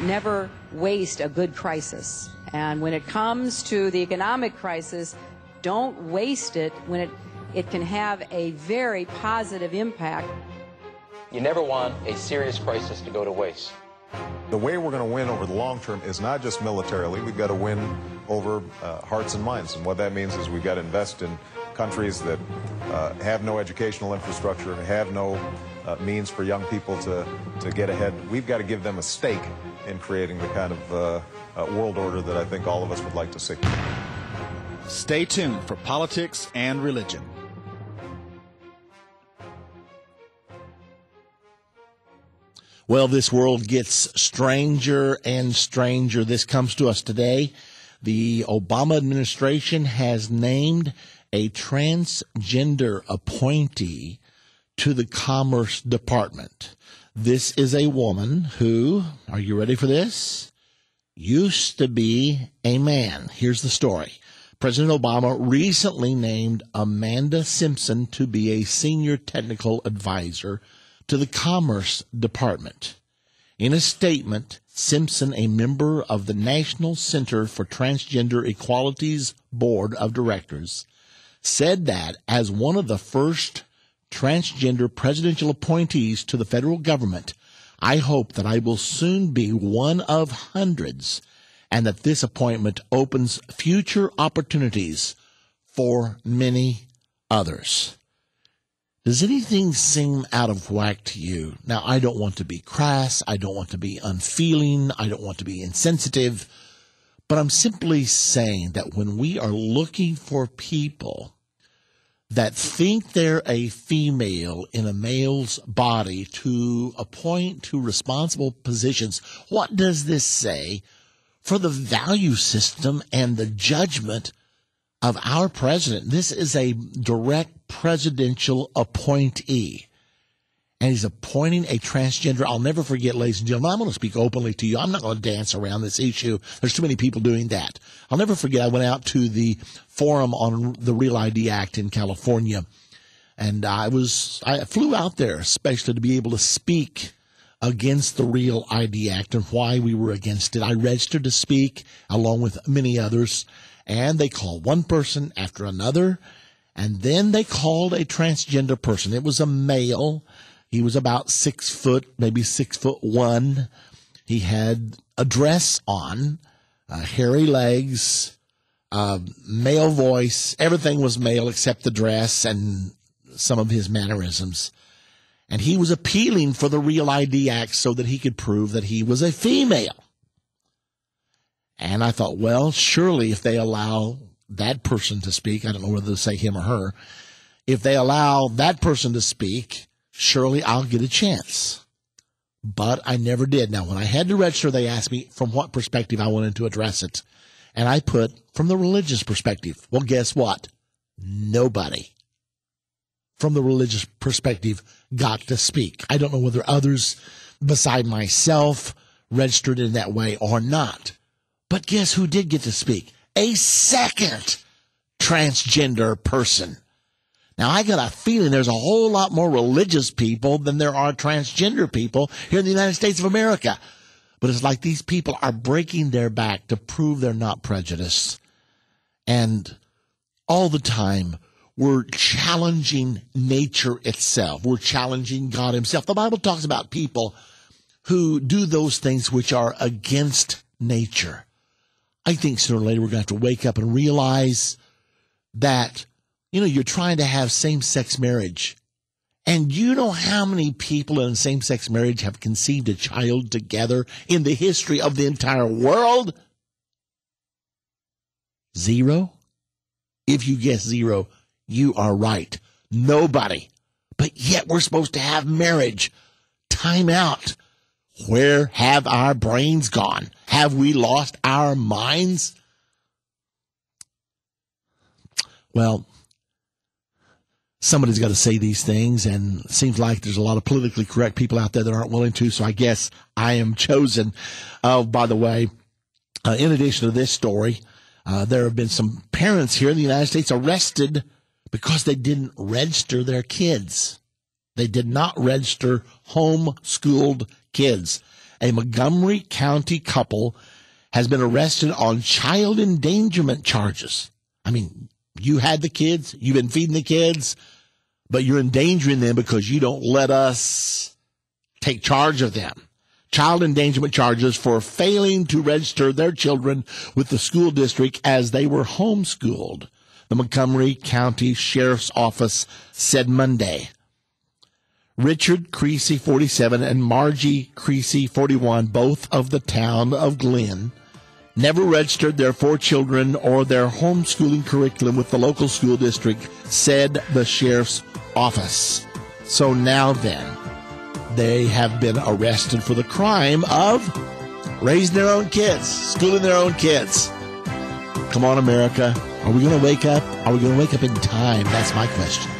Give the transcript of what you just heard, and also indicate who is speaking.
Speaker 1: Never waste a good crisis. And when it comes to the economic crisis, don't waste it when it can have a very positive impact.
Speaker 2: You never want a serious crisis to go to waste.
Speaker 3: The way we're going to win over the long term is not just militarily. We've got to win over hearts and minds. And what that means is we've got to invest in countries that have no educational infrastructure and have no means for young people to get ahead. We've got to give them a stake in creating the kind of world order that I think all of us would like to see.
Speaker 4: Stay tuned for politics and religion. Well, this world gets stranger and stranger. This comes to us today. The Obama administration has named a transgender appointee to the Commerce Department. This is a woman who, are you ready for this? Used to be a man. Here's the story. President Obama recently named Amanda Simpson to be a senior technical advisor to the Commerce Department. In a statement, Simpson, a member of the National Center for Transgender Equality's Board of Directors, said that as one of the first transgender presidential appointees to the federal government, I hope that I will soon be one of hundreds and that this appointment opens future opportunities for many others. Does anything seem out of whack to you? Now, I don't want to be crass. I don't want to be unfeeling. I don't want to be insensitive. But I'm simply saying that when we are looking for people that think they're a female in a male's body to appoint to responsible positions, what does this say for the value system and the judgment of our president? This is a direct presidential appointee, and he's appointing a transgender. I'll never forget, ladies and gentlemen, I'm going to speak openly to you. I'm not going to dance around this issue. There's too many people doing that. I'll never forget, I went out to the forum on the Real ID Act in California, and I flew out there especially to be able to speak against the Real ID Act and why we were against it. I registered to speak along with many others, and they called one person after another, and then they called a transgender person. It was a male. He was about 6 foot, maybe 6'1". He had a dress on, hairy legs, male voice. Everything was male except the dress and some of his mannerisms. And he was appealing for the Real ID Act so that he could prove that he was a female. And I thought, well, surely if they allow that person to speak, I don't know whether to say him or her, if they allow that person to speak, surely I'll get a chance. But I never did. Now, when I had to register, they asked me from what perspective I wanted to address it. And I put from the religious perspective. Well, guess what? Nobody from the religious perspective got to speak. I don't know whether others beside myself registered in that way or not. But guess who did get to speak? A second transgender person. Now, I got a feeling there's a whole lot more religious people than there are transgender people here in the United States of America. But it's like these people are breaking their back to prove they're not prejudiced. And all the time, we're challenging nature itself. We're challenging God himself. The Bible talks about people who do those things which are against nature. I think sooner or later we're going to have to wake up and realize that, you're trying to have same-sex marriage. And you know how many people in same-sex marriage have conceived a child together in the history of the entire world? 0? If you guess 0, you are right. Nobody. But yet we're supposed to have marriage. Time out. Where have our brains gone? Have we lost our minds? Well, somebody's got to say these things, and it seems like there's a lot of politically correct people out there that aren't willing to, so I guess I am chosen. By the way, in addition to this story, there have been some parents here in the United States arrested because they didn't register their kids. They did not register homeschooled kids. A Montgomery County couple has been arrested on child endangerment charges. I mean, you had the kids, you've been feeding the kids, but you're endangering them because you don't let us take charge of them. Child endangerment charges for failing to register their children with the school district as they were homeschooled, the Montgomery County Sheriff's Office said Monday. Richard Creasy, 47, and Margie Creasy, 41, both of the town of Glen, never registered their 4 children or their homeschooling curriculum with the local school district, said the sheriff's office. So now then, they have been arrested for the crime of raising their own kids, schooling their own kids. Come on, America. Are we going to wake up? Are we going to wake up in time? That's my question.